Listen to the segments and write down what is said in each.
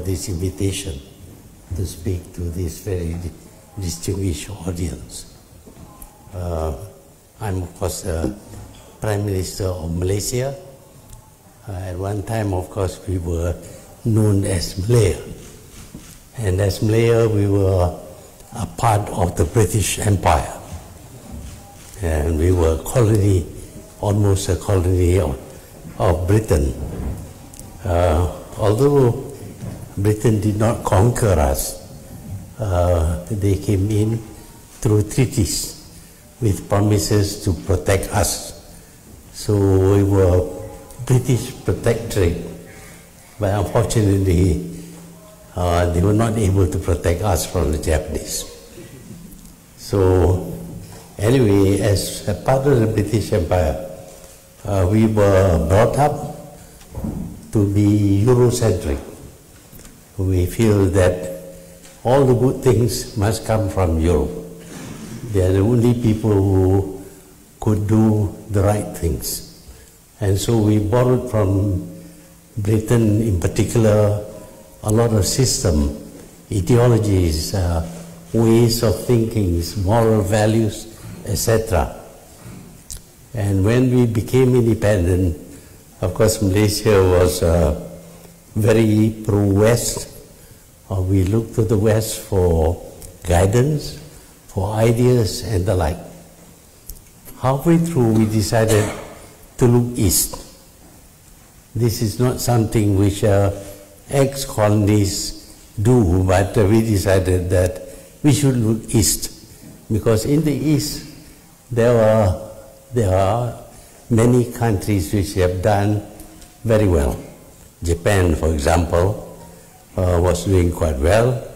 this invitation to speak to this very distinguished audience. I'm, of course, the Prime Minister of Malaysia. At one time, of course, we were known as Malaya. And as Malaya, we were a part of the British Empire. And we were a colony, almost a colony of Britain. Although Britain did not conquer us, they came in through treaties with promises to protect us. So we were British protectorate, but unfortunately they were not able to protect us from the Japanese. So anyway, as a part of the British Empire, we were brought up to be Eurocentric. We feel that all the good things must come from Europe. They are the only people who could do the right things. And so we borrowed from Britain in particular a lot of system, ideologies, ways of thinking, moral values, etc. And when we became independent, of course Malaysia was very pro-West. We looked to the West for guidance, for ideas and the like. Halfway through we decided to look east. This is not something which ex-colonies do, but we decided that we should look east, because in the east there are many countries which have done very well. Japan, for example, was doing quite well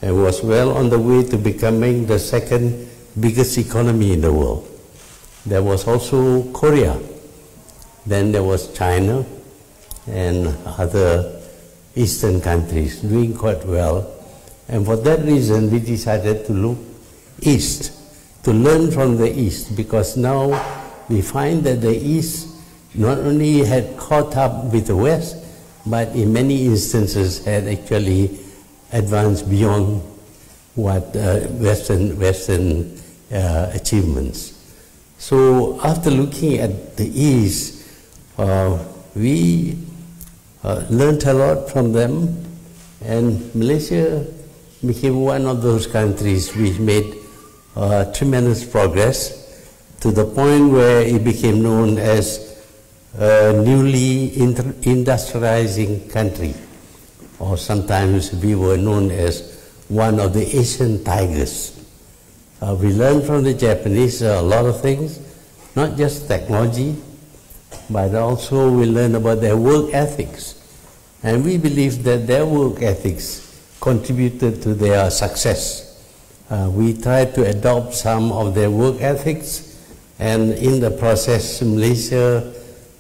and was well on the way to becoming the second biggest economy in the world. There was also Korea. Then there was China and other eastern countries doing quite well. And for that reason, we decided to look east, to learn from the east, because now we find that the east not only had caught up with the west, but in many instances had actually advanced beyond what Western achievements. So after looking at the east, we learned a lot from them, and Malaysia became one of those countries which made tremendous progress to the point where it became known as a newly industrializing country, or sometimes we were known as one of the Asian tigers. We learned from the Japanese a lot of things, not just technology, but also we learned about their work ethics. And we believe that their work ethics contributed to their success. We tried to adopt some of their work ethics, and in the process Malaysia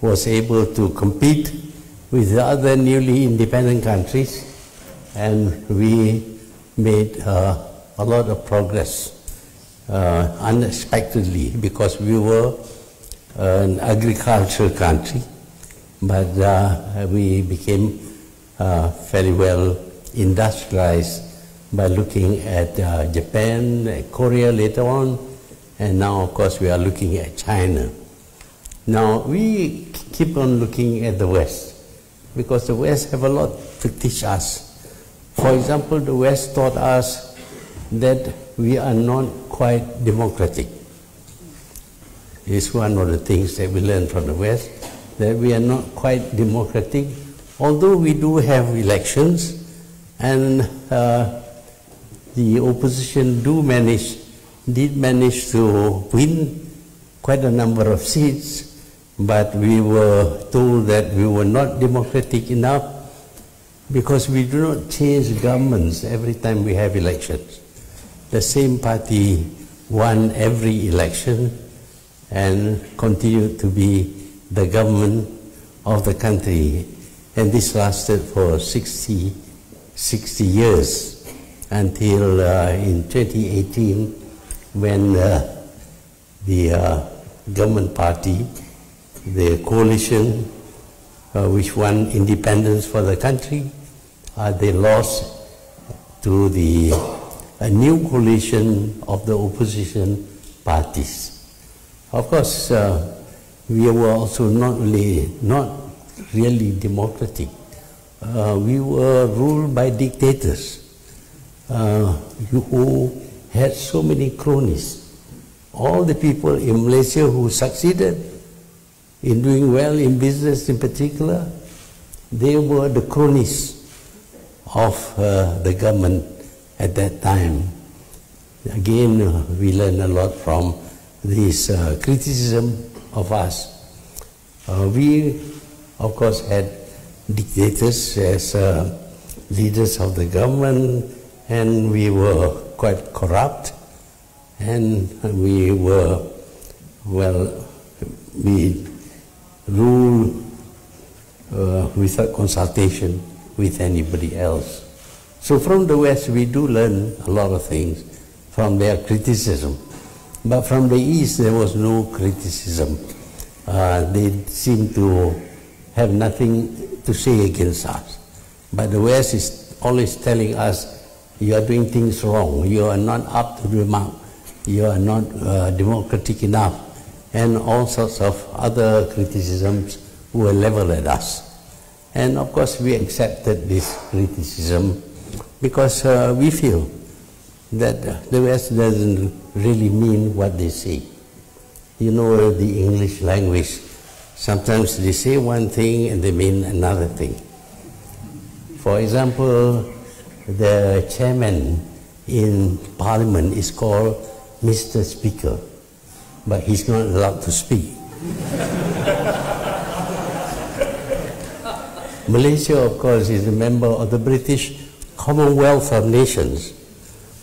was able to compete with the other newly independent countries, and we made a lot of progress unexpectedly, because we were an agricultural country, but we became fairly well industrialized by looking at Japan, Korea later on, and now of course we are looking at China. Now we keep on looking at the West, because the West have a lot to teach us. For example, the West taught us that we are not quite democratic. It's one of the things that we learned from the West, that we are not quite democratic, although we do have elections, and the opposition did manage to win quite a number of seats, but we were told that we were not democratic enough because we do not change governments every time we have elections. The same party won every election and continued to be the government of the country, and this lasted for 60 years until in 2018, when the government party, the coalition which won independence for the country, they lost to a new coalition of the opposition parties. Of course, we were also not really democratic. We were ruled by dictators who had so many cronies. All the people in Malaysia who succeeded in doing well in business in particular, they were the cronies of the government at that time. Again, we learned a lot from this criticism of us. We, of course, had dictators as leaders of the government, and we were quite corrupt, and we were, well, we ruled without consultation with anybody else. So from the West, we do learn a lot of things from their criticism. But from the East, there was no criticism. They seemed to have nothing to say against us. But the West is always telling us, you are doing things wrong, you are not up to the mark, you are not democratic enough, and all sorts of other criticisms were leveled at us. And of course, we accepted this criticism because we feel that the West doesn't really mean what they say. You know, the English language, sometimes they say one thing and they mean another thing. For example, the chairman in Parliament is called Mr. Speaker, but he's not allowed to speak. Malaysia, of course, is a member of the British Commonwealth of Nations,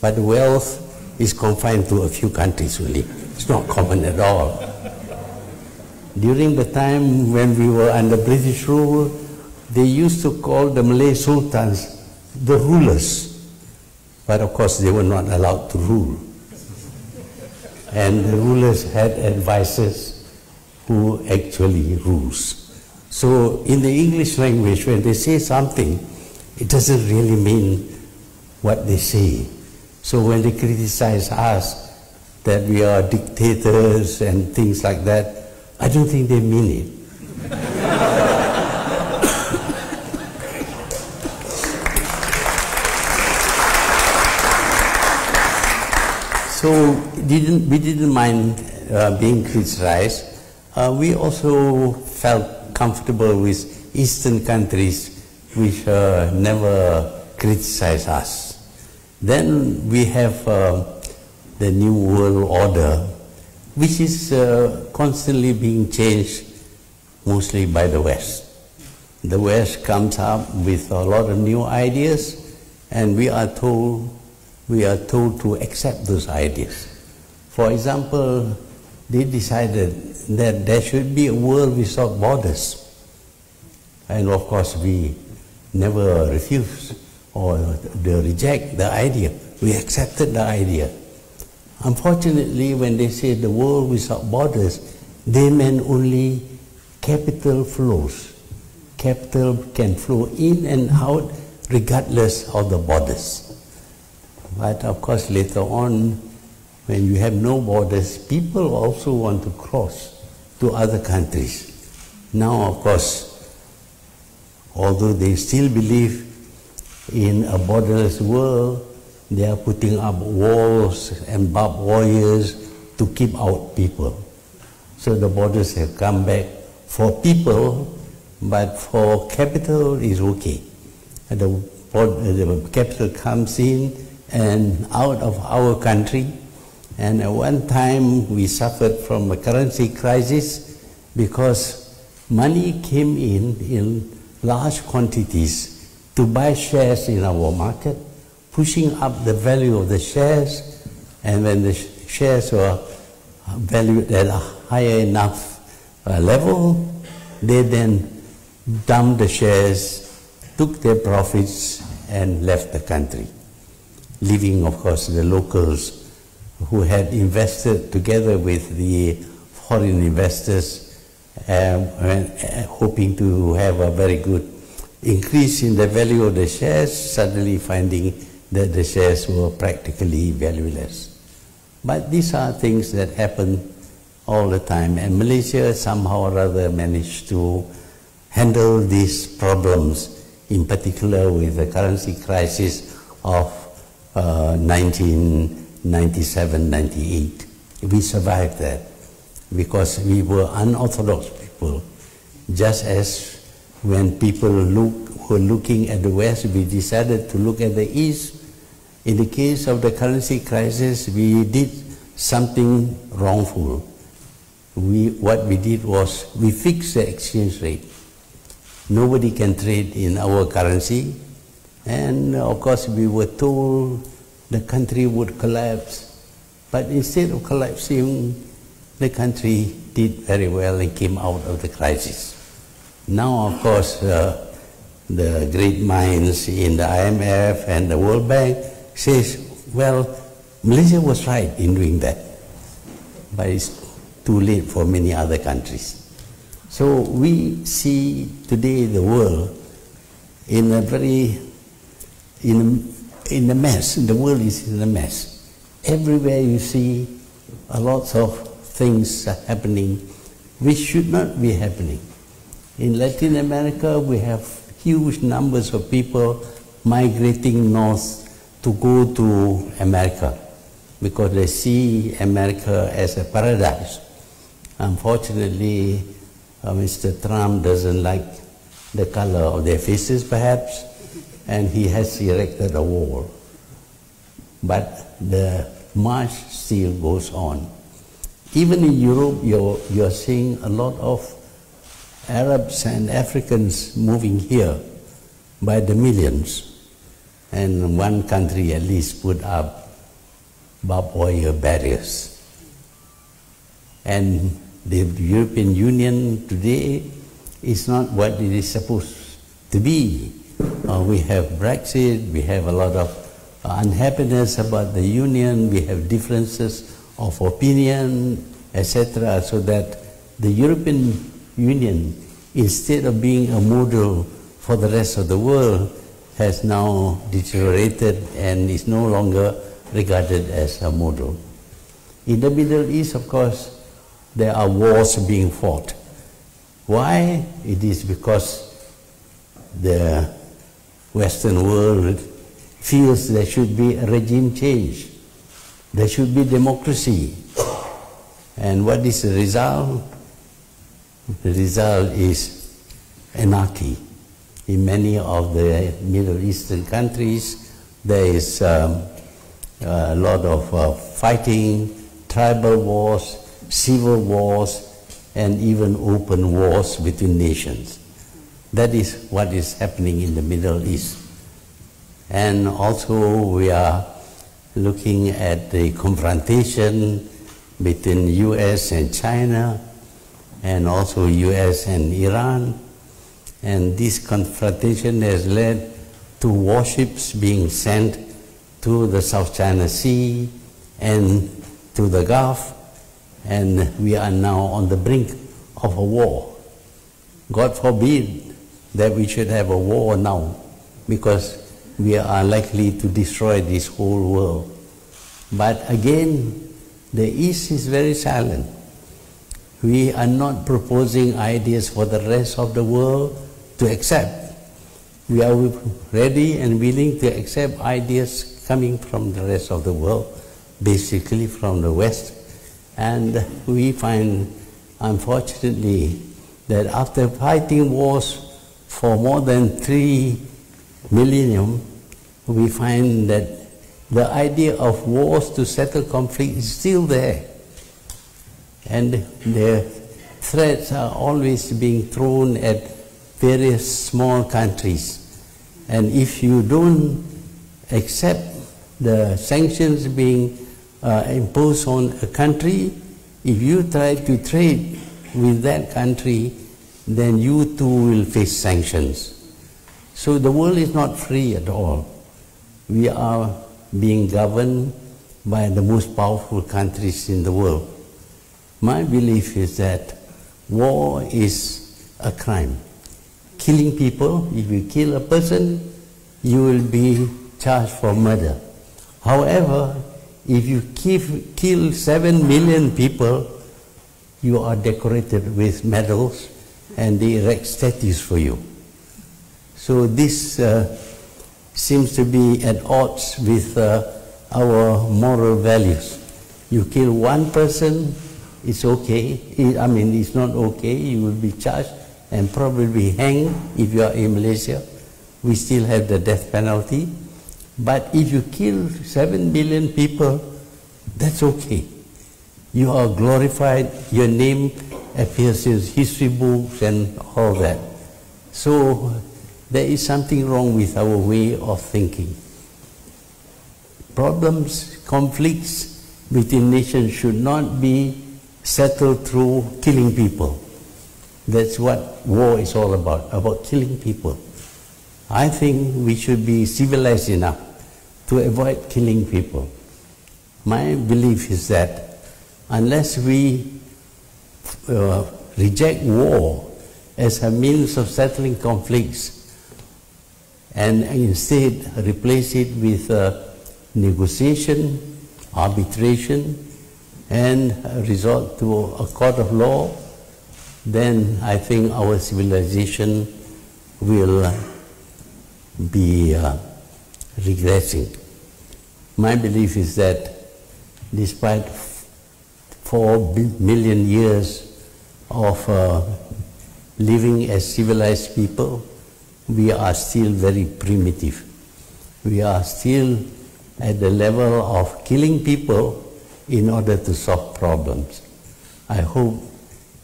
but wealth is confined to a few countries only. It's not common at all. During the time when we were under British rule, they used to call the Malay sultans the rulers, but of course they were not allowed to rule. And the rulers had advisors who actually rules. So in the English language, when they say something, it doesn't really mean what they say. So when they criticize us that we are dictators and things like that, I don't think they mean it. So we didn't mind being criticized. We also felt comfortable with Eastern countries which never criticize us. Then we have the New World Order, which is constantly being changed mostly by the West. The West comes up with a lot of new ideas, and we are told to accept those ideas. For example, they decided that there should be a world without borders. And of course, we never refused or reject the idea. We accepted the idea. Unfortunately, when they say the world without borders, they meant only capital flows. Capital can flow in and out regardless of the borders. But of course, later on, when you have no borders, people also want to cross to other countries. Now, of course, although they still believe in a borderless world, they are putting up walls and barbed wires to keep out people. So the borders have come back for people, but for capital is okay. And the capital comes in and out of our country. And at one time we suffered from a currency crisis because money came in large quantities to buy shares in our market, pushing up the value of the shares, and when the shares were valued at a higher enough level, they then dumped the shares, took their profits, and left the country, leaving, of course, the locals who had invested together with the foreign investors, hoping to have a very good increase in the value of the shares, suddenly finding that the shares were practically valueless. But these are things that happen all the time, and Malaysia somehow or other managed to handle these problems, in particular with the currency crisis of 1997-98. We survived that because we were unorthodox people. Just as when people were looking at the West, we decided to look at the East. In the case of the currency crisis, we did something wrongful. What we did was we fixed the exchange rate. Nobody can trade in our currency, and of course we were told the country would collapse. But instead of collapsing, the country did very well and came out of the crisis. Now, of course, the great minds in the IMF and the World Bank says, well, Malaysia was right in doing that, but it's too late for many other countries. So we see today the world in a mess. The world is in a mess. Everywhere you see a lot of things happening which should not be happening. In Latin America, we have huge numbers of people migrating north to go to America because they see America as a paradise. Unfortunately, Mr. Trump doesn't like the color of their faces, perhaps, and he has erected a wall. But the march still goes on. Even in Europe, you're seeing a lot of Arabs and Africans moving here by the millions. And one country at least put up barbed wire barriers. And the European Union today is not what it is supposed to be. We have Brexit, we have a lot of unhappiness about the Union, we have differences of opinion, etc. So that the European Union, instead of being a model for the rest of the world, has now deteriorated and is no longer regarded as a model. In the Middle East, of course, there are wars being fought. Why? It is because the Western world feels there should be a regime change. There should be democracy. And what is the result? The result is anarchy. In many of the Middle Eastern countries, there is a lot of fighting, tribal wars, civil wars, and even open wars between nations. That is what is happening in the Middle East. And also we are looking at the confrontation between US and China, and also US and Iran. And this confrontation has led to warships being sent to the South China Sea and to the Gulf, and we are now on the brink of a war. God forbid that we should have a war now, because we are likely to destroy this whole world. But again, the East is very silent. We are not proposing ideas for the rest of the world to accept. We are ready and willing to accept ideas coming from the rest of the world, basically from the West. And we find, unfortunately, that after fighting wars for more than 3 millennium, we find that the idea of wars to settle conflict is still there. And the threats are always being thrown at various small countries. And if you don't accept the sanctions being imposed on a country, if you try to trade with that country, then you too will face sanctions. So the world is not free at all. We are being governed by the most powerful countries in the world. My belief is that war is a crime. killing people. If you kill a person, you will be charged for murder. However, if you kill 7 million people, you are decorated with medals and they erect statues for you. So this seems to be at odds with our moral values. You kill one person, it's okay. I mean, it's not okay. You will be charged and probably be hanged if you are in Malaysia. We still have the death penalty. But if you kill 7 million people, that's okay. You are glorified, your name appears in history books and all that. So there is something wrong with our way of thinking. Problems, conflicts between nations should not be settled through killing people. That's what war is all about killing people. I think we should be civilized enough to avoid killing people. My belief is that unless we reject war as a means of settling conflicts and instead replace it with negotiation, arbitration, and resort to a court of law, then I think our civilization will be regressing. My belief is that despite 4 million years of living as civilized people, we are still very primitive. We are still at the level of killing people in order to solve problems. I hope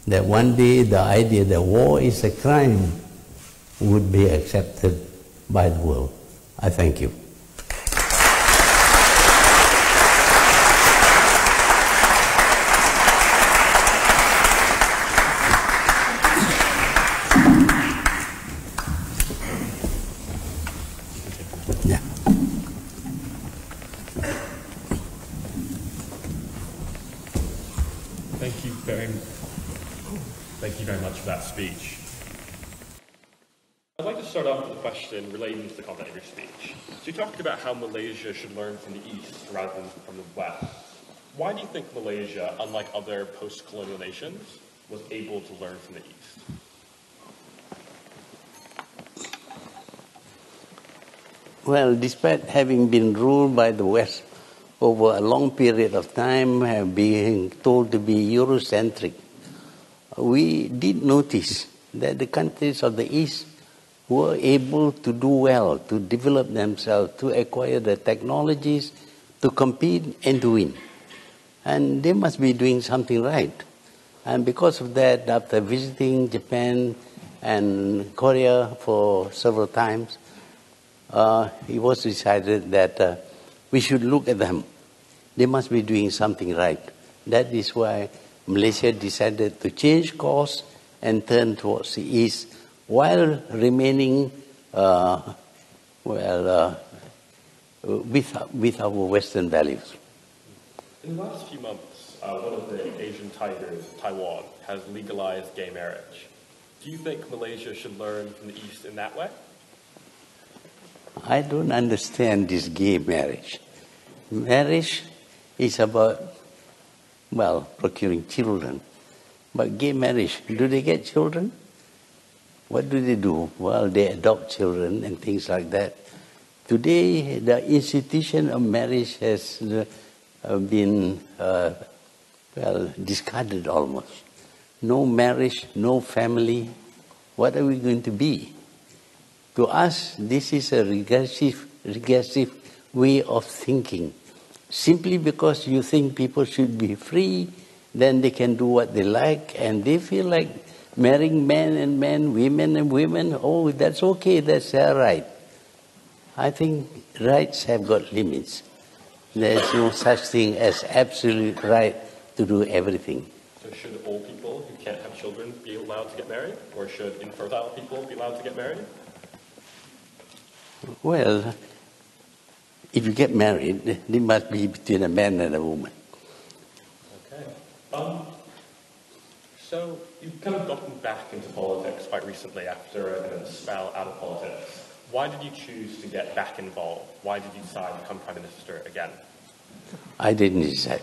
that one day the idea that war is a crime would be accepted by the world. I thank you. Thank you very much for that speech. I'd like to start off with a question relating to the content of your speech. So you talked about how Malaysia should learn from the East rather than from the West. Why do you think Malaysia, unlike other post-colonial nations, was able to learn from the East? Well, despite having been ruled by the West over a long period of time, being told to be Eurocentric, we did notice that the countries of the East were able to do well, to develop themselves, to acquire the technologies, to compete and to win. And they must be doing something right. And because of that, after visiting Japan and Korea for several times, it was decided that we should look at them. They must be doing something right. That is why Malaysia decided to change course and turn towards the East while remaining with our Western values. In the last few months, one of the Asian tigers, Taiwan, has legalized gay marriage. Do you think Malaysia should learn from the East in that way? I don't understand this gay marriage. Marriage is about, well, procuring children. But gay marriage, do they get children? What do they do? Well, they adopt children and things like that. Today, the institution of marriage has been, discarded almost. No marriage, no family. What are we going to be? To us, this is a regressive way of thinking. Simply because you think people should be free, then they can do what they like, and they feel like marrying men and men, women and women, oh, that's okay, that's their right. I think rights have got limits. There's no such thing as absolute right to do everything. So should old people who can't have children be allowed to get married? Or should infertile people be allowed to get married? Well, if you get married, it must be between a man and a woman. Okay. So you've kind of gotten back into politics quite recently after a kind of spell out of politics. Why did you choose to get back involved? Why did you decide to become Prime Minister again? I didn't decide.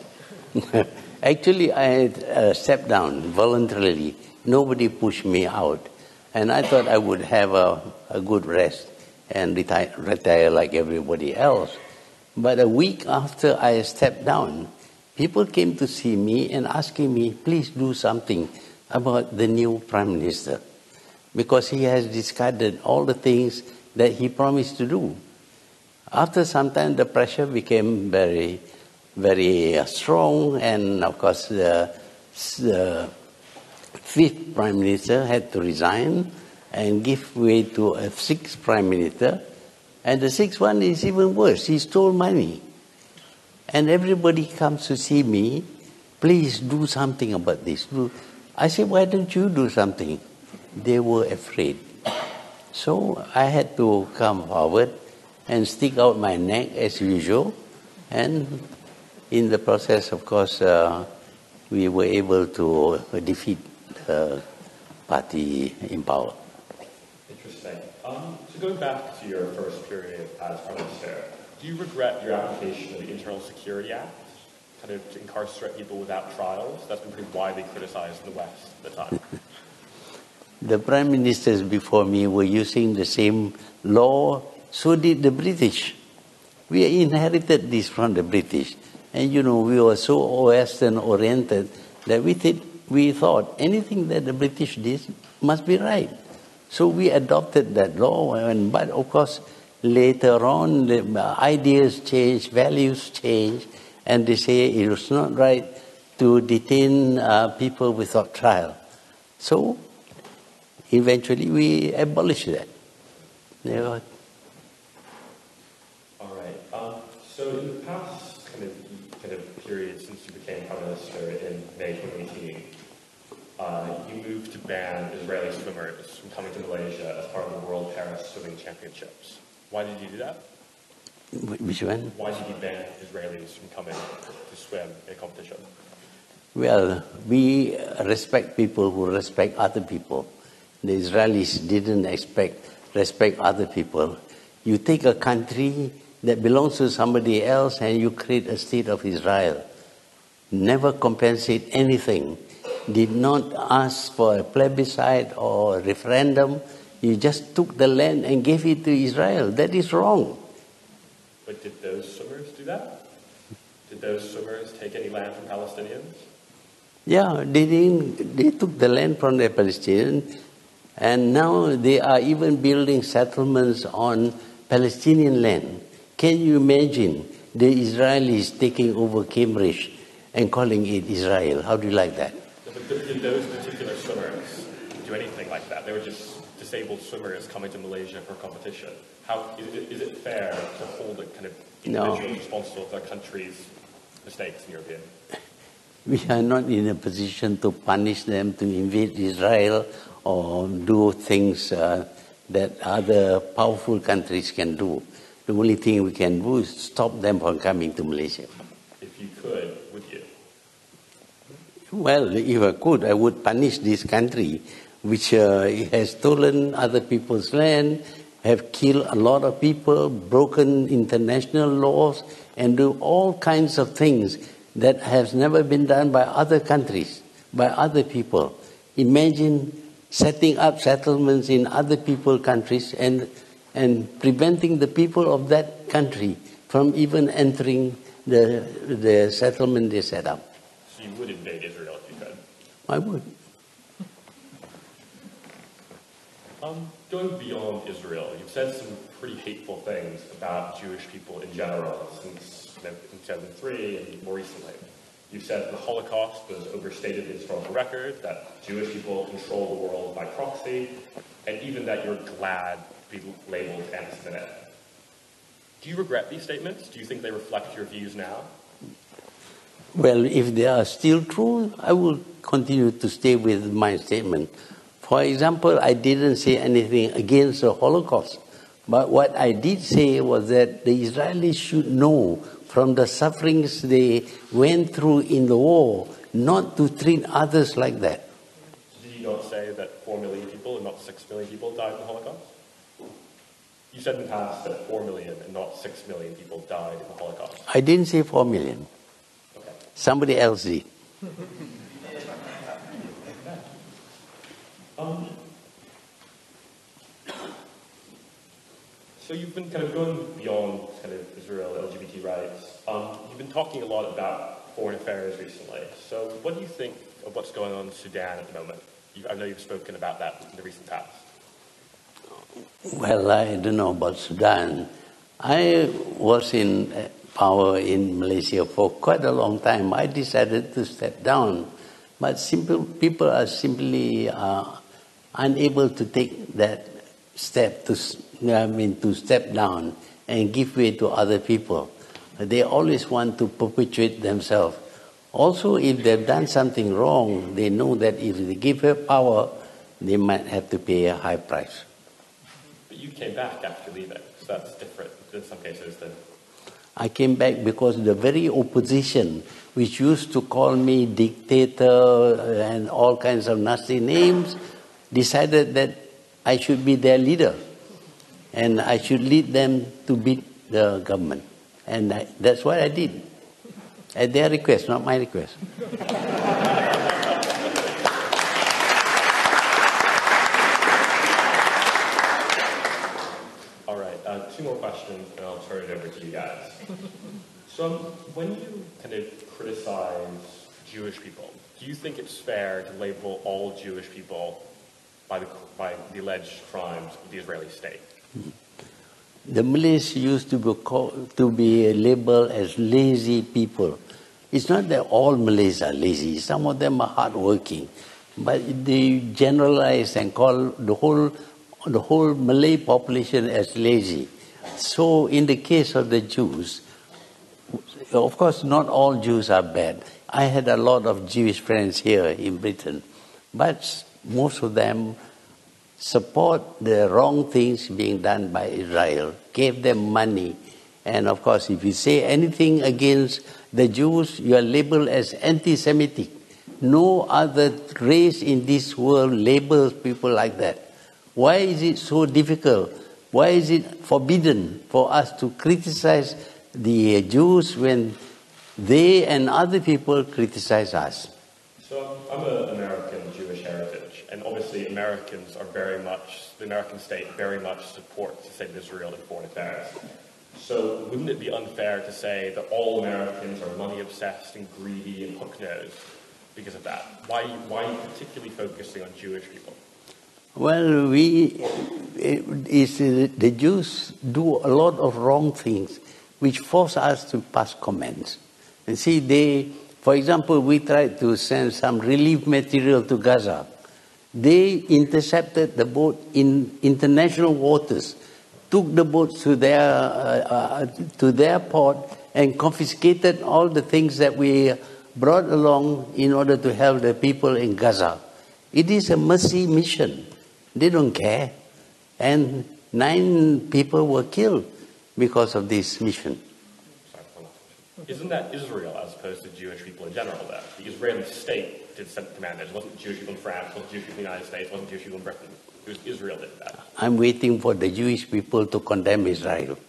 Actually, I had stepped down voluntarily. Nobody pushed me out. And I thought I would have a good rest and retire like everybody else. But a week after I stepped down, people came to see me and asking me, please do something about the new Prime Minister. Because he has discarded all the things that he promised to do. After some time, the pressure became very, very strong, and of course, the fifth Prime Minister had to resign and give way to a sixth Prime Minister. And the sixth one is even worse. He stole money. And everybody comes to see me, please do something about this. I said, why don't you do something? They were afraid. So I had to come forward and stick out my neck as usual. And in the process, of course, we were able to defeat the party in power. Interesting. So going back to your first period as Prime Minister, do you regret your application of the Internal Security Act, kind of to incarcerate people without trials? That's been pretty widely criticized in the West at the time. The Prime Ministers before me were using the same law, so did the British. We inherited this from the British. And we were so Western-oriented that we thought anything that the British did must be right. So we adopted that law, but of course, later on, the ideas change, values change, and they say it was not right to detain people without trial. So eventually we abolished that. All right. So in the past kind of period since you became Prime Minister in May 2018, you moved to ban Israeli swimmers from coming to Malaysia as part of the World Para Swimming Championships. Why did you do that? Which one? Why did you ban Israelis from coming to swim in a competition? Well, we respect people who respect other people. The Israelis didn't respect other people. You take a country that belongs to somebody else and you create a state of Israel. Never compensate anything. Did not ask for a plebiscite or a referendum. You just took the land and gave it to Israel. That is wrong. But did those swimmers do that? Did those swimmers take any land from Palestinians? Yeah, they took the land from the Palestinians, and now they are even building settlements on Palestinian land. Can you imagine the Israelis taking over Cambridge and calling it Israel? How do you like that? But did those particular swimmers do anything like that? They were just disabled swimmers coming to Malaysia for competition. How is it fair to hold a kind of individual responsible for their country's mistakes, in your opinion? We are not in a position to punish them, to invade Israel, or do things that other powerful countries can do. The only thing we can do is stop them from coming to Malaysia. If you could, would you? Well, if I could, I would punish this country, which has stolen other people's land, have killed a lot of people, broken international laws, and do all kinds of things that has never been done by other countries, by other people. Imagine setting up settlements in other people's countries and preventing the people of that country from even entering the settlement they set up. So you would invade Israel if you could? I would. Going beyond Israel, you've said some pretty hateful things about Jewish people in general since 2003 and more recently. You've said the Holocaust was overstated in historical record, that Jewish people control the world by proxy, and even that you're glad to be labeled anti-Semitic. Do you regret these statements? Do you think they reflect your views now? Well, if they are still true, I will continue to stay with my statement. For example, I didn't say anything against the Holocaust. But what I did say was that the Israelis should know from the sufferings they went through in the war not to treat others like that. 6 million people died in the Holocaust? You said in the past that 4 million and not 6 million people died in the Holocaust. I didn't say 4 million. Okay. Somebody else did. So you've been kind of going beyond kind of Israel, LGBT rights. You've been talking a lot about foreign affairs recently. So what do you think of what's going on in Sudan at the moment? I know you've spoken about that in the recent past. Well, I don't know about Sudan. I was in power in Malaysia for quite a long time. I decided to step down. But people are simply unable to take that step to step down and give way to other people. They always want to perpetuate themselves. Also, if they've done something wrong, they know that if they give her power, they might have to pay a high price. But you came back after leaving, so that's different in some cases than... I came back because the very opposition, which used to call me dictator and all kinds of nasty names, decided that I should be their leader and I should lead them to beat the government. And that's what I did. At their request, not my request. All right, 2 more questions and I'll turn it over to you guys. So when you kind of criticize Jewish people, do you think it's fair to label all Jewish people by the alleged crimes of the Israeli state? The Malays used to be labeled as lazy people. It's not that all Malays are lazy. Some of them are hardworking, but they generalize and call the whole Malay population as lazy. So in the case of the Jews, of course, not all Jews are bad. I had a lot of Jewish friends here in Britain, but most of them support the wrong things being done by Israel, gave them money. And of course, if you say anything against the Jews, you are labeled as anti-Semitic. No other race in this world labels people like that. Why is it so difficult? Why is it forbidden for us to criticize the Jews when they and other people criticize us? So I'm an American Jewish heritage, and obviously Americans are the American state very much supports the state of Israel in foreign affairs. So wouldn't it be unfair to say that all Americans are money obsessed and greedy and hook-nosed because of that? Why are you particularly focusing on Jewish people? Well, the Jews do a lot of wrong things which force us to pass comments. And see, for example, we tried to send some relief material to Gaza. They intercepted the boat in international waters, took the boats to their port and confiscated all the things that we brought along in order to help the people in Gaza. It is a mercy mission. They don't care. And 9 people were killed because of this mission. Isn't that Israel as opposed to Jewish people in general, though? The Israeli state did send commanders. It wasn't Jewish people in France, it wasn't Jewish people in the United States, it wasn't Jewish people in Britain. It was Israel that did that. I'm waiting for the Jewish people to condemn Israel.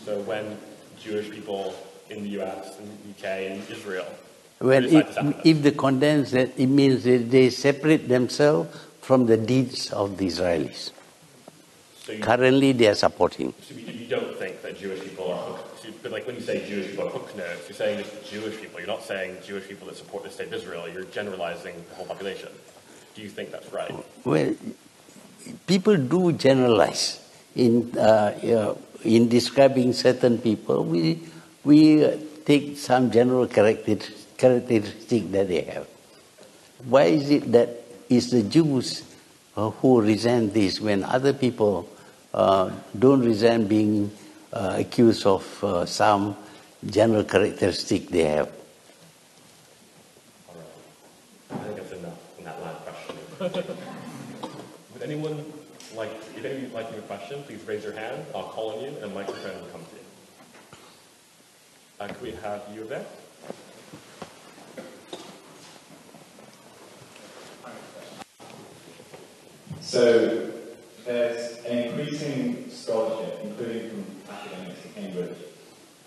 So when Jewish people in the US and UK and Israel... Well, if they condemn that, it means that they separate themselves from the deeds of the Israelis. So currently, they are supporting. So you don't think that Jewish people are hooked? But like when you say Jewish people are hook-nosed, you're saying just Jewish people. You're not saying Jewish people that support the state of Israel. You're generalizing the whole population. Do you think that's right? Well, people do generalize in describing certain people. We take some general characteristic that they have. Why is it that it's the Jews who resent this when other people don't resent being accused of some general characteristic they have? All right. I think that's enough on that last question. Would anyone if anyone would like your question, please raise your hand. I'll call on you and a microphone will come to you. Could we have you there? So there's an increasing scholarship, including from academics at Cambridge,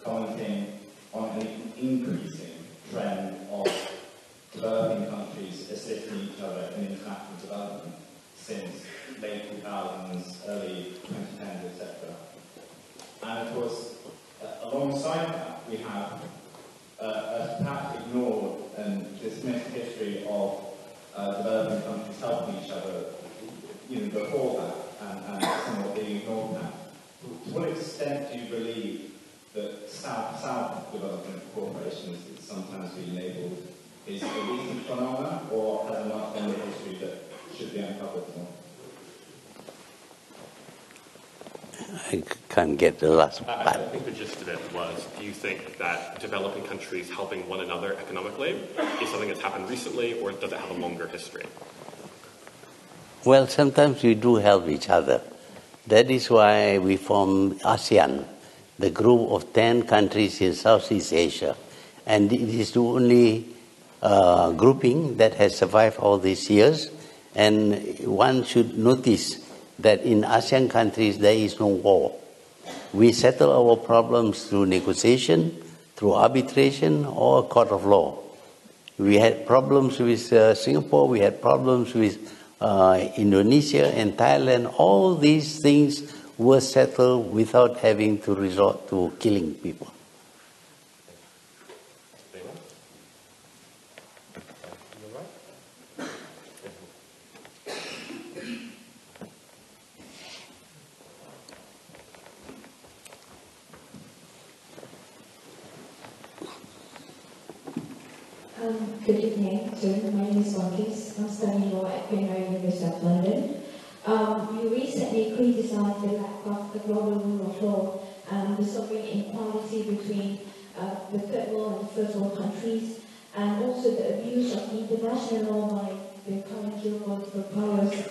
commenting on an increasing trend of developing countries assisting each other in international development since late 2000s, early 2010s, etc. And of course, alongside that, we have a perhaps ignored and dismissed history of developing countries helping each other, before that, and somewhat being ignored now. To what extent do you believe that South development cooperation, as it's sometimes been labelled, is a recent phenomenon, or has a much longer history that should be uncovered more? I can't get the last I part. think the gist of it was, do you think that developing countries helping one another economically is something that's happened recently, or does it have a longer history? Well, sometimes we do help each other. That is why we formed ASEAN, the group of 10 countries in Southeast Asia. And it is the only grouping that has survived all these years. And one should notice that in ASEAN countries there is no war. We settle our problems through negotiation, through arbitration, or court of law. We had problems with Singapore, we had problems with Indonesia and Thailand. All these things were settled without having to resort to killing people. Good evening, sir. My name is Marcus. I'm studying law at Queen Mary University of London. You recently criticized the lack of the global rule of law and the sovereign inequality between the third world and the first world countries, and also the abuse of international law by the current geopolitical powers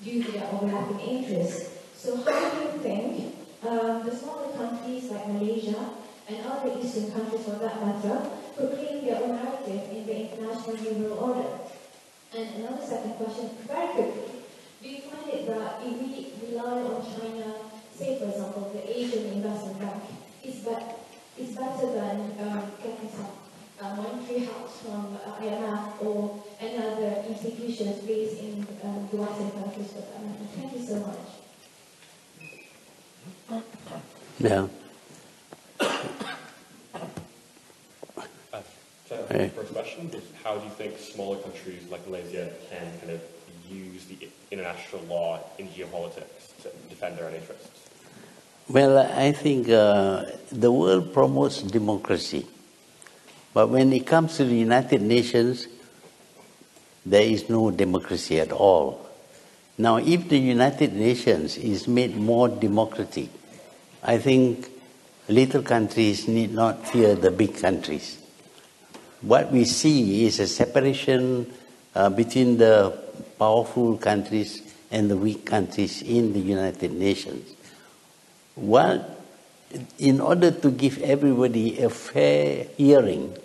due to their overlapping interests. So how do you think the smaller countries like Malaysia and other Eastern countries for that matter could claim their own narrative in the international liberal order? And another second question, very quickly, do you find it that if we rely on China, say for example, the Asian Investment Bank, is better than getting some monetary help from IMF or any other institutions based in the Western countries for that matter? Thank you so much. Yeah. The first question is, how do you think smaller countries like Malaysia can kind of use the international law in geopolitics to defend their own interests? Well, I think the world promotes democracy. But when it comes to the United Nations, there is no democracy at all. Now, if the United Nations is made more democratic, I think little countries need not fear the big countries. What we see is a separation between the powerful countries and the weak countries in the United Nations. In order to give everybody a fair hearing,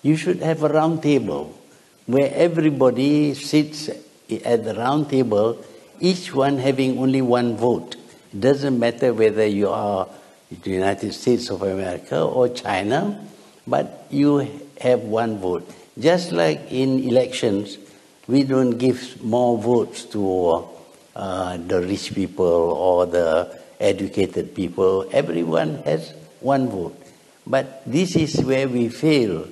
you should have a round table where everybody sits at the round table, each one having only one vote. It doesn't matter whether you are the United States of America or China, but you have one vote. Just like in elections, we don't give more votes to the rich people or the educated people. Everyone has one vote. But this is where we fail.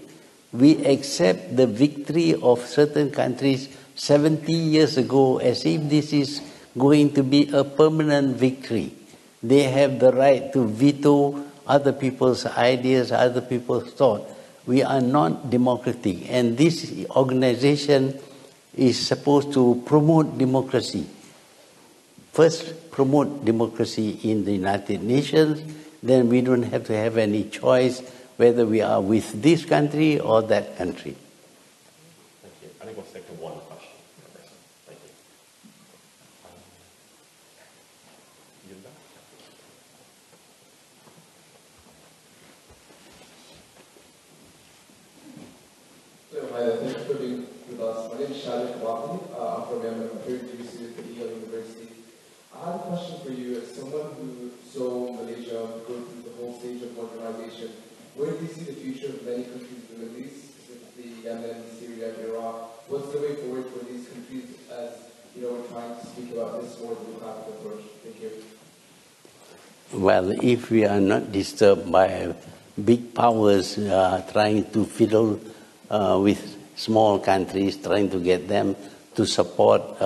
We accept the victory of certain countries 70 years ago as if this is going to be a permanent victory. They have the right to veto other people's ideas, other people's thought. We are not democratic, and this organization is supposed to promote democracy. First, promote democracy in the United Nations, then we don't have to have any choice whether we are with this country or that country. Thank you. I think we'll stick to one question first. Thank you. You in the back? So, hi, thank you for being with us. My I'm from Yemen. I'm a PhD student at Yale University. I have a question for you. As someone who saw Malaysia go through the whole stage of modernization, where do you see the future of many countries in the Middle East, specifically Yemen, Syria, Iraq? What's the way forward for these countries as, we're trying to speak about this more democratic approach? Thank you. Well, if we are not disturbed by big powers trying to fiddle with small countries, trying to get them to support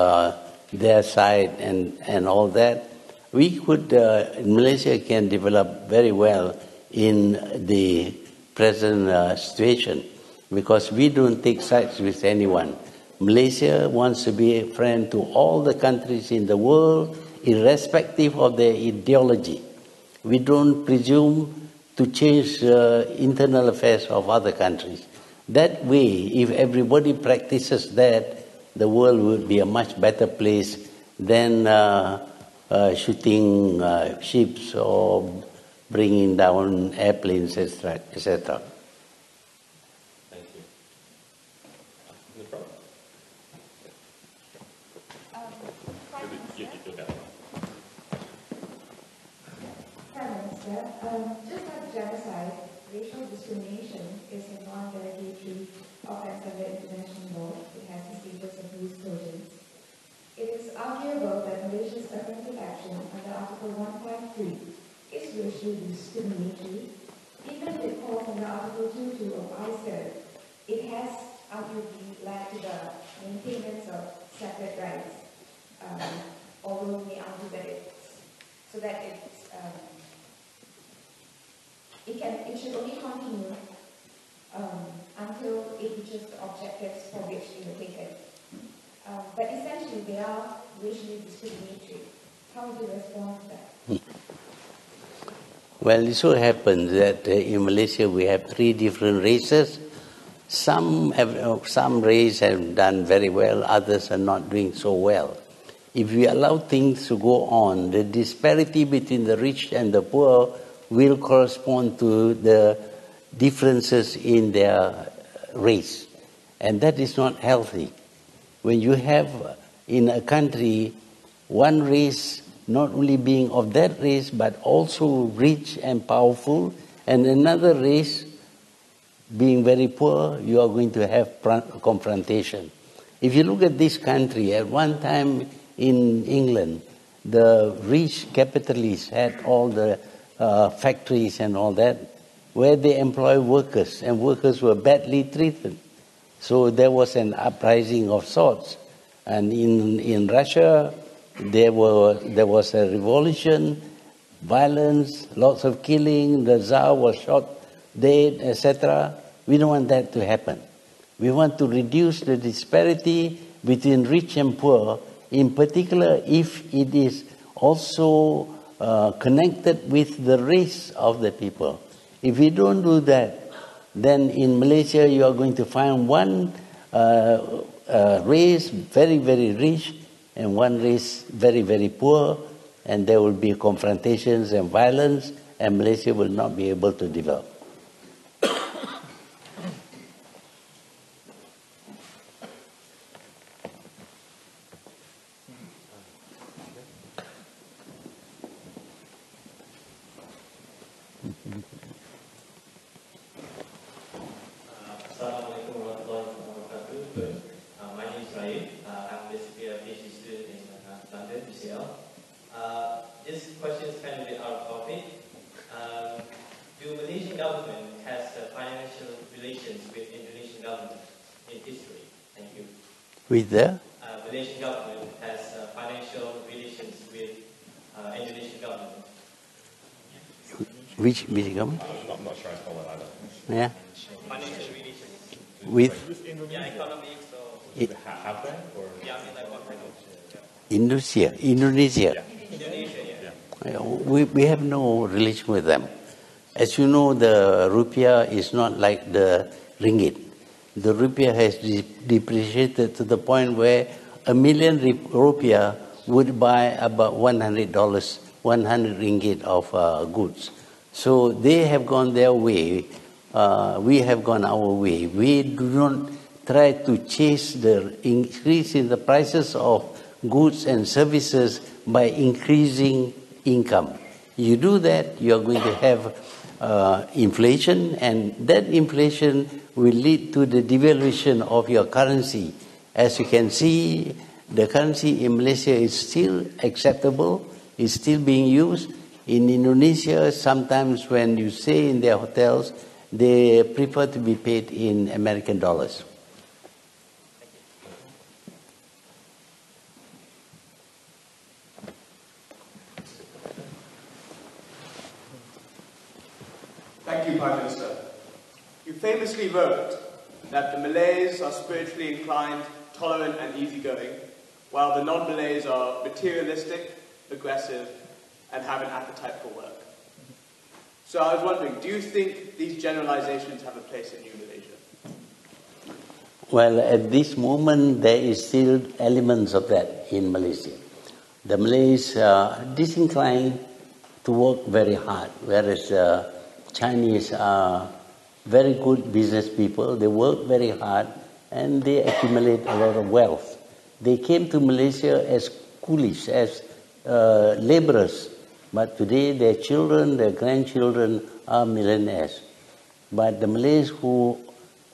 their side and all that, we could, Malaysia can develop very well in the present situation because we don't take sides with anyone. Malaysia wants to be a friend to all the countries in the world, irrespective of their ideology. We don't presume to change internal affairs of other countries. That way, if everybody practices that, the world would be a much better place than shooting ships or bringing down airplanes, etc., etc. Thank you. In the front. Prime Minister, just like genocide, racial discrimination is a non-derogatory offense under international law. It has the status of loose codings. It is arguable that Malaysia's affirmative action under Article 153 is racially discriminatory. Even if it falls under Article 22 of ICER, it has arguably led to the maintenance of separate rights, although we may argue that it should only continue until it reaches the objectives for which it was taken. But essentially, they are racially discriminatory. How would you respond to that? Well, it so happens that in Malaysia we have 3 different races. Some races have done very well, others are not doing so well. If we allow things to go on, the disparity between the rich and the poor will correspond to the differences in their race. And that is not healthy. When you have in a country one race not only being of that race but also rich and powerful, and another race being very poor, you are going to have confrontation. If you look at this country, at one time in England, the rich capitalists had all the factories and all that, where they employ workers, and workers were badly treated. So there was an uprising of sorts. And in Russia, there was a revolution, violence, lots of killing, the Tsar was shot dead, etc. We don't want that to happen. We want to reduce the disparity between rich and poor, in particular if it is also connected with the race of the people. If we don't do that, then in Malaysia you are going to find one race very, very rich and one race very, very poor, and there will be confrontations and violence, and Malaysia will not be able to develop. My name is Raif. I'm basically a PhD student in London, UCL. This question is kind of a bit out of topic. Do Malaysian government has financial relations with Indonesian government in history? Thank you. With the? Malaysian government has financial relations with Indonesian government. Which government? I'm not sure I follow that either. Yeah. Financial relations. With? Yeah, economics or... Have they? Or? Yeah, I mean like what kind of... Indonesia. Indonesia, yeah. We have no relation with them. As you know, the rupiah is not like the ringgit. The rupiah has depreciated to the point where 1 million rupiah would buy about $100, 100 ringgit of goods. So they have gone their way. We have gone our way. We do not try to chase the increase in the prices of goods and services by increasing income. You do that, you are going to have inflation, and that inflation will lead to the devaluation of your currency. As you can see, the currency in Malaysia is still acceptable, is still being used. In Indonesia, sometimes when you stay in their hotels, they prefer to be paid in American dollars. Thank you, Prime Minister. You famously wrote that the Malays are spiritually inclined, tolerant and easygoing, while the non-Malays are materialistic, aggressive, and have an appetite for work. So I was wondering, do you think these generalizations have a place in New Malaysia? Well, at this moment, there is still elements of that in Malaysia. The Malays are disinclined to work very hard, whereas Chinese are very good business people. They work very hard and they accumulate a lot of wealth. They came to Malaysia as coolies, as laborers, but today their children, their grandchildren are millionaires. But the Malays who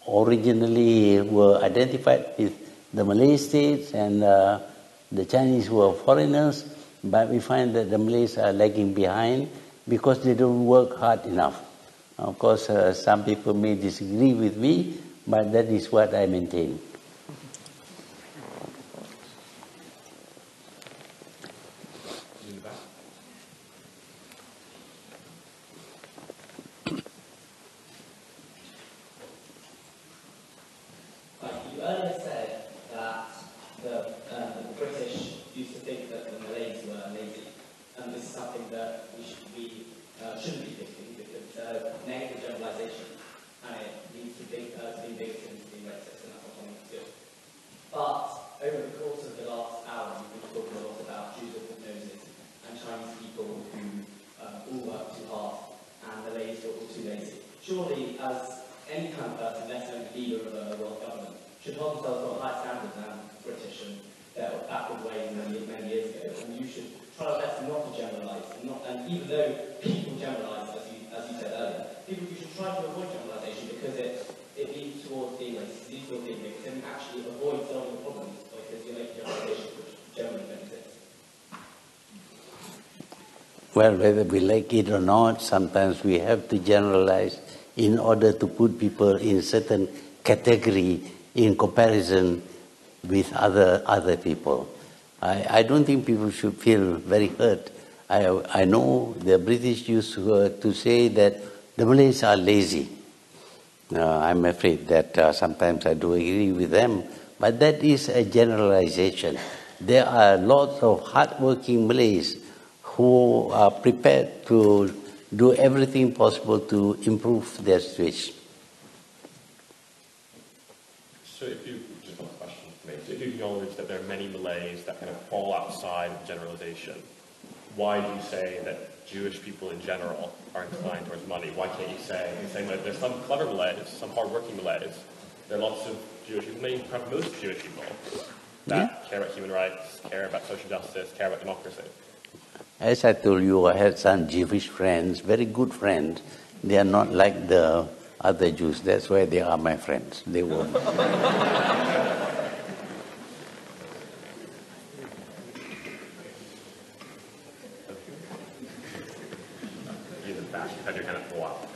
originally were identified with the Malay states and the Chinese were foreigners, but we find that the Malays are lagging behind because they don't work hard enough. Of course, some people may disagree with me, but that is what I maintain. You earlier said that the British used to think that the Malays were lazy, and this is something that we shouldn't be thinking, because negative generalization, and it needs to be big things to be racist, and that's not something that's good. But over the course of the last hour, we've been talking a lot about Jews with noses and Chinese people who all work too hard, and the Malays were all too lazy. Surely, as any kind of person, less than a leader of a world government, should hold themselves to a higher standard than British and their backward ways many years ago, and you should try our best not to generalise, and even though people generalise, as you said earlier, you should try to avoid generalisation because it leads towards being racist, leads towards being bigoted, and actually avoid solving the problems because you're making generalisations which generally don't exist. Well, whether we like it or not, sometimes we have to generalize in order to put people in certain category in comparison with other people. I don't think people should feel very hurt. I know the British used to say that the Malays are lazy. I'm afraid that sometimes I do agree with them, but that is a generalization. There are lots of hardworking Malays who are prepared to do everything possible to improve their situation. So just one question for me. So if you acknowledge that there are many Malays that kind of fall outside of generalization, why do you say that Jewish people in general are inclined towards money? Why can't you say, that there's some clever Malays, some hardworking Malays, there are lots of Jewish people, maybe perhaps most Jewish people, that care about human rights, care about social justice, care about democracy? As I told you, I had some Jewish friends, very good friends. They are not like the other Jews. That's why they are my friends. They were. You've had your hand up for a while.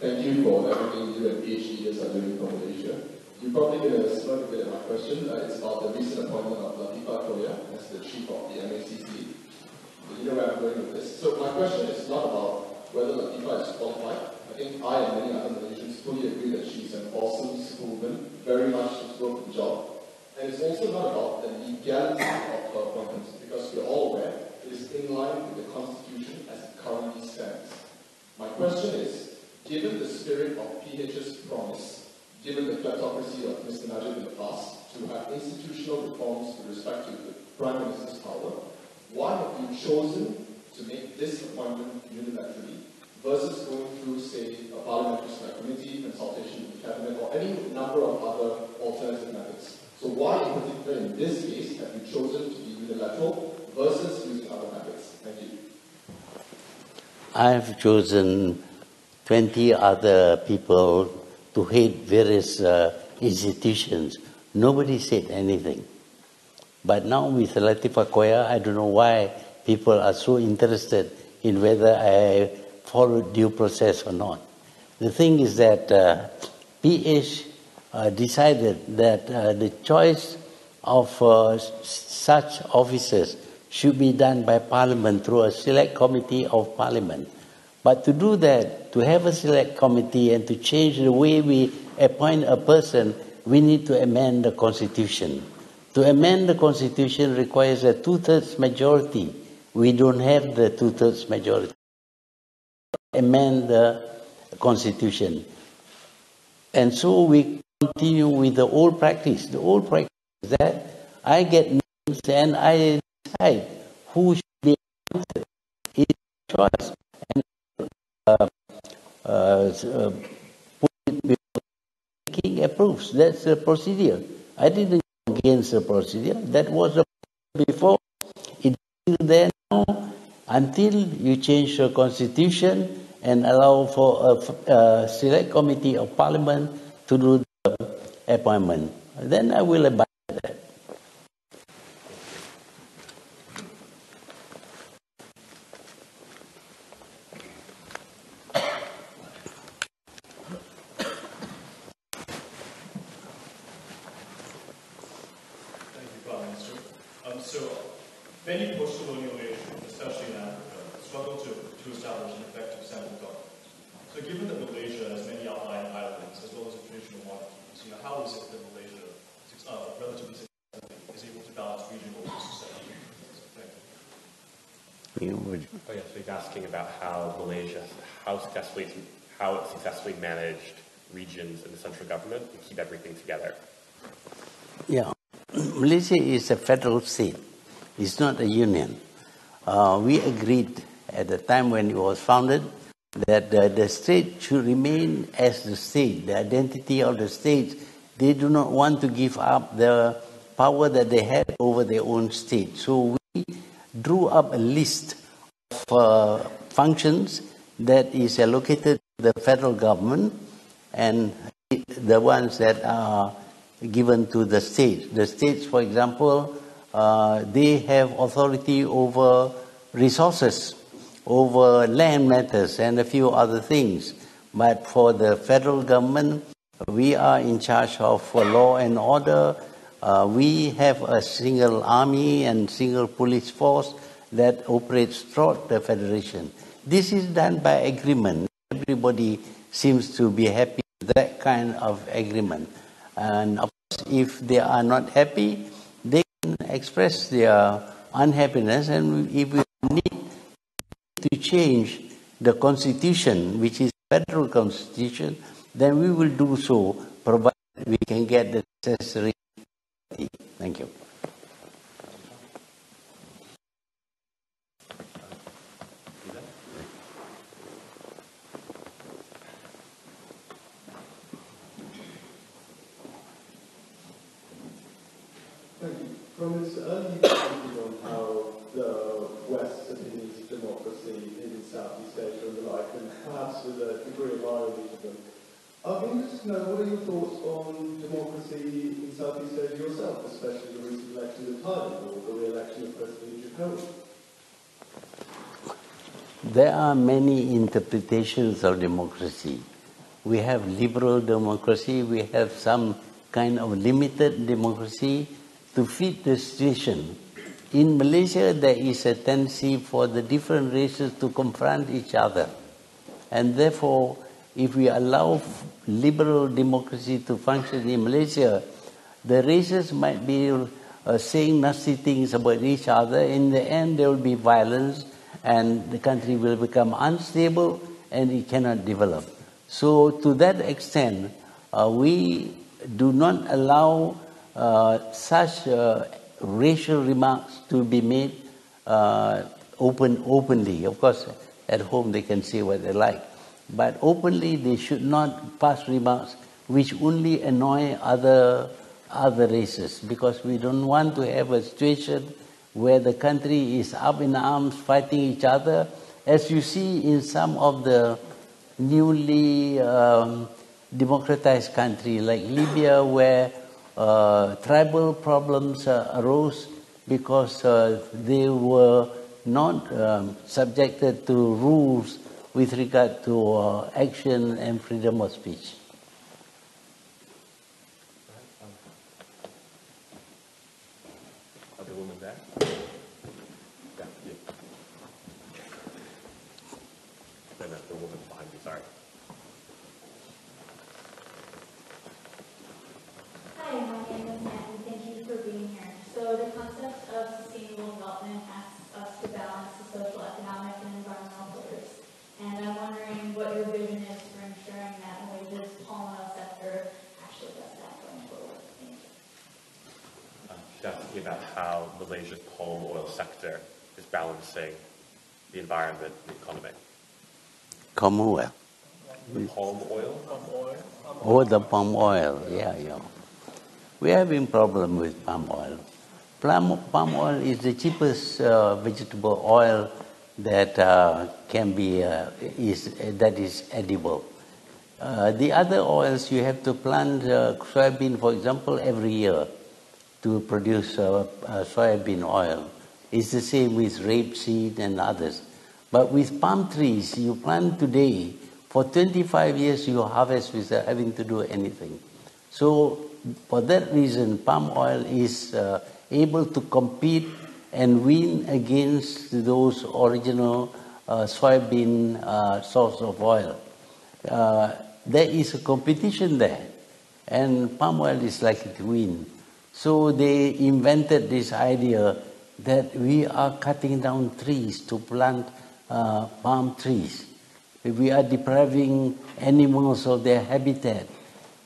Thank you for everything you and PhDs are doing for Malaysia. You probably get a slight bit of my question. It's about the recent appointment of Latifah Korea as the chief of the MACC. You know where I'm going with this. So my question is not about whether Latifah is qualified. I think I and many other Malaysians fully agree that she's an awesome schoolwoman, very much worth the job. And it's also not about the legality of her appointment, because we're all aware it is in line with the Constitution as it currently stands. My question is, given the spirit of PH's promise, given the kleptocracy of Mr. Najib in the past, to have institutional reforms with respect to the Prime Minister's power, why have you chosen to make this appointment unilaterally, versus going through, say, a parliamentary select committee, consultation with the cabinet, or any number of other alternative methods. So why, in particular, in this case, have you chosen to be unilateral versus using other methods? Thank you. I have chosen 20 other people to head various institutions. Nobody said anything. But now with Latifah Koya, I don't know why people are so interested in whether I followed due process or not. The thing is that PH decided that the choice of such officers should be done by Parliament through a select committee of Parliament. But to do that, to have a select committee and to change the way we appoint a person, we need to amend the Constitution. To amend the Constitution requires a two-thirds majority. We don't have the two-thirds majority. Amend the Constitution. And so we continue with the old practice. The old practice is that I get names and I decide who should be appointed. It's a choice. And put it before the king approves. That's the procedure. I didn't go against the procedure. That was the before. It's still there now until you change the Constitution and allow for a select committee of Parliament to do the appointment. Then I will abide by that. Many post-colonial nations, especially in Africa, struggle to establish an effective central government. So given that Malaysia has many outlying islands as well as a traditional monarchy, how is it that Malaysia, relatively successfully, is able to balance regional interests? Thank you. Oh yes, he's asking about how Malaysia, how it successfully managed regions in the central government and keep everything together. Yeah, Malaysia is a federal state. It's not a union. We agreed at the time when it was founded that the state should remain as the state, the identity of the state. They do not want to give up the power that they had over their own state. So we drew up a list of functions that is allocated to the federal government and the ones that are given to the states. The states, for example, they have authority over resources, over land matters, and a few other things. But for the federal government, we are in charge of law and order. We have a single army and single police force that operates throughout the federation. This is done by agreement. Everybody seems to be happy with that kind of agreement. And of course, if they are not happy, they can express their unhappiness, and if we need to change the constitution, which is federal constitution, then we will do so, provided we can get the necessary. Thank you. Thank you. From his early thinking on how the West opinions of democracy in Southeast Asia and the like, and perhaps with a degree of irony to them, I'd be interested to know what are your thoughts on democracy in Southeast Asia yourself, especially the recent election in Thailand or the re-election of President Ucaptama? There are many interpretations of democracy. We have liberal democracy, we have some kind of limited democracy to fit the situation. In Malaysia, there is a tendency for the different races to confront each other. And therefore, if we allow liberal democracy to function in Malaysia, the races might be saying nasty things about each other. In the end, there will be violence, and the country will become unstable, and it cannot develop. So to that extent, we do not allow such racial remarks to be made openly. Of course, at home they can say what they like. But openly they should not pass remarks which only annoy other races, because we don't want to have a situation where the country is up in arms fighting each other, as you see in some of the newly democratized countries like Libya, where tribal problems arose because they were not subjected to rules with regard to action and freedom of speech. Other woman there? Yeah, you. No, the woman behind you, sorry. Hi, my name is Matt, and thank you for being here. So the concept of sustainable development asks us to balance the social, economic, and environmental pillars. And I'm wondering what your vision is for ensuring that Malaysia's palm oil sector actually does that going forward. Thank you. She's asking about how Malaysia's palm oil sector is balancing the environment and the economy. Palm oil. Palm oil? Oh, the palm oil, yeah. We're having problem with palm oil. Palm oil is the cheapest vegetable oil that can be that is edible. The other oils, you have to plant soybean, for example, every year to produce soybean oil. It's the same with rapeseed and others. But with palm trees, you plant today, for 25 years you harvest without having to do anything. So for that reason, palm oil is able to compete and win against those original soybean source of oil. There is a competition there, and palm oil is likely to win. So they invented this idea that we are cutting down trees to plant palm trees. We are depriving animals of their habitat.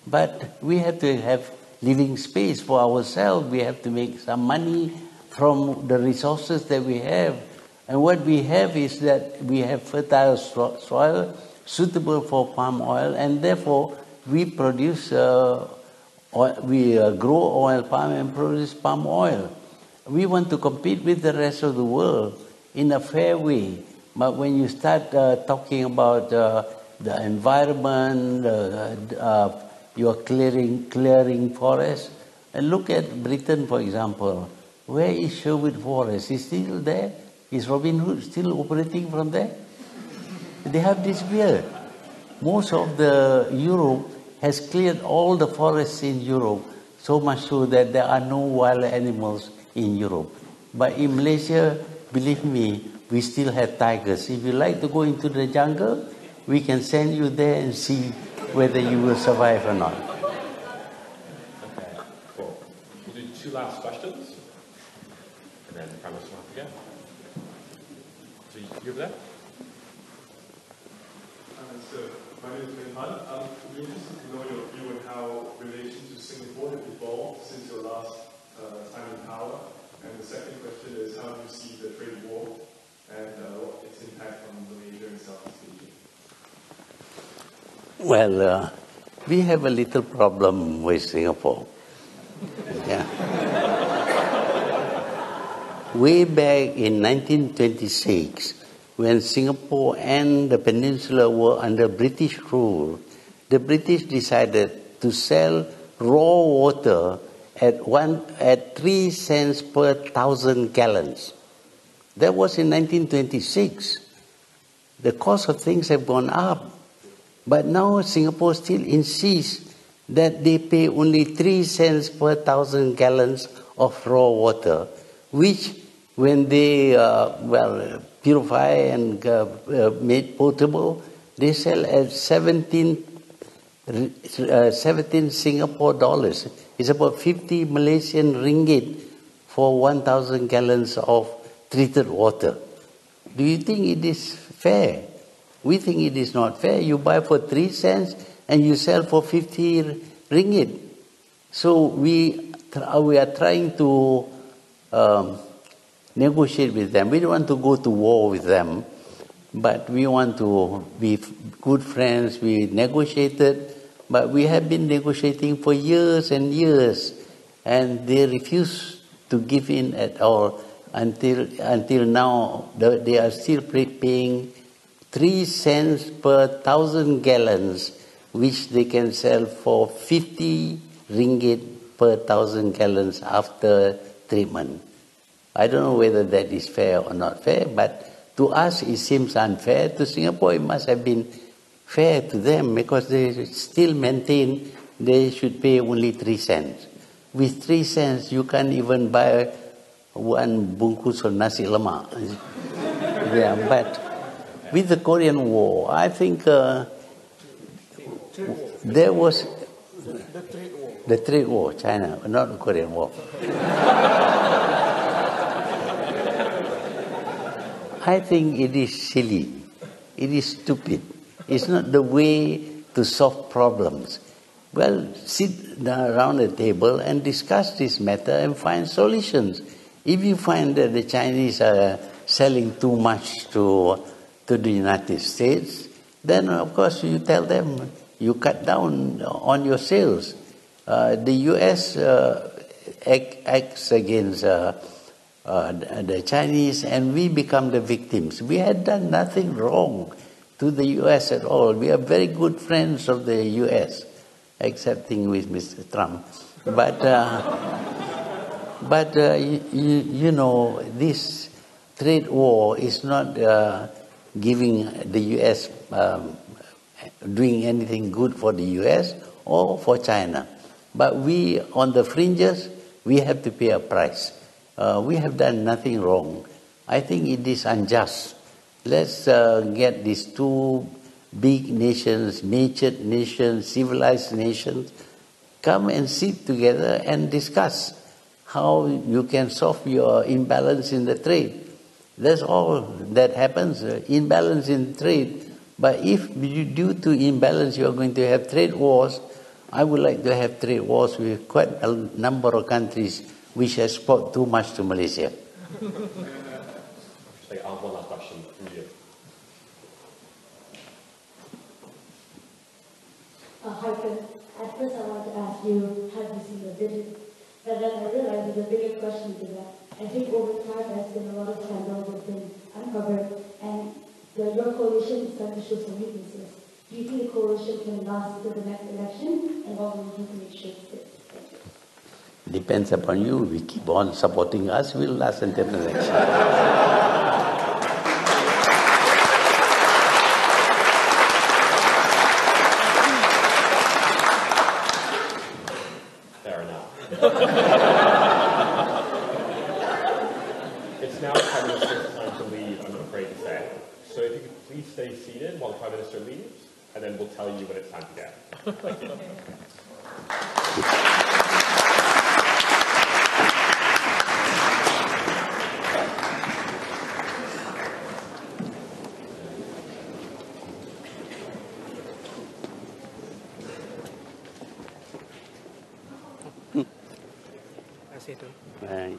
But we have to have living space for ourselves. We have to make some money from the resources that we have. And what we have is that we have fertile soil suitable for palm oil, and therefore we produce, we grow oil palm and produce palm oil. We want to compete with the rest of the world in a fair way. But when you start talking about the environment, you are clearing forests, and look at Britain, for example. Where is Sherwood Forest? Is still there? Is Robin Hood still operating from there? They have disappeared. Most of the Europe has cleared all the forests in Europe, so much so that there are no wild animals in Europe. But in Malaysia, believe me, we still have tigers. If you like to go into the jungle, we can send you there and see whether you will survive or not. Okay, cool. We'll do two last questions, and then the Prime Minister will have to go. So you over there? So my name is Min Han. We're interested to know your view on how relations with Singapore have evolved since your last time in power. And the second question is, how do you see the trade war and its impact on Malaysia and Southeast Asia? Well, we have a little problem with Singapore. Yeah. Way back in 1926, when Singapore and the peninsula were under British rule, the British decided to sell raw water at 3 cents per 1,000 gallons. That was in 1926. The cost of things have gone up. But now Singapore still insists that they pay only 3 cents per 1,000 gallons of raw water, which when they purify and made potable, they sell at 17 Singapore dollars. It's about 50 Malaysian ringgit for 1,000 gallons of treated water. Do you think it is fair? We think it is not fair. You buy for 3 cents and you sell for 50 ringgit. So we are trying to negotiate with them. We don't want to go to war with them, but we want to be good friends. We negotiated, but we have been negotiating for years and years, and they refuse to give in at all until now. They are still paying 3 cents per 1,000 gallons, which they can sell for 50 ringgit per 1,000 gallons after treatment. I don't know whether that is fair or not fair, but to us it seems unfair. To Singapore it must have been fair to them because they still maintain they should pay only 3 cents. With 3 cents you can't even buy one bungkus of nasi lemak. Yeah, but with the Korean War, I think there was the trade war, China, not the Korean War. I think it is silly. It is stupid. It's not the way to solve problems. Well, sit around the table and discuss this matter and find solutions. If you find that the Chinese are selling too much to the United States, then of course you tell them you cut down on your sales. The U.S. acts against the Chinese, and we become the victims. We had done nothing wrong to the U.S. at all. We are very good friends of the U.S., excepting with Mr. Trump. But you know, this trade war is not giving the U.S. Doing anything good for the U.S. or for China. But we, on the fringes, we have to pay a price. We have done nothing wrong. I think it is unjust. Let's get these two big nations, matured nations, civilized nations, come and sit together and discuss how you can solve your imbalance in the trade. That's all that happens, imbalance in trade. But if due to imbalance you are going to have trade wars, I would like to have trade wars with quite a number of countries which export too much to Malaysia. Actually, I have one last question from you. Hi, Chris. At first I wanted to ask you, have you seen the vision? But then I realized there's a bigger question to that. I think over time there's been a lot of scandals that have been uncovered, and your coalition is starting to show some weaknesses. Do you think the coalition can last until the next election, and what will you do to make sure it sticks? Depends upon you. We keep on supporting us, we'll last until the election. Fair enough. It's now Prime Minister's time to leave, I'm afraid to say. So if you could please stay seated while the Prime Minister leaves, and then we'll tell you when it's time to go. Thank you. Right.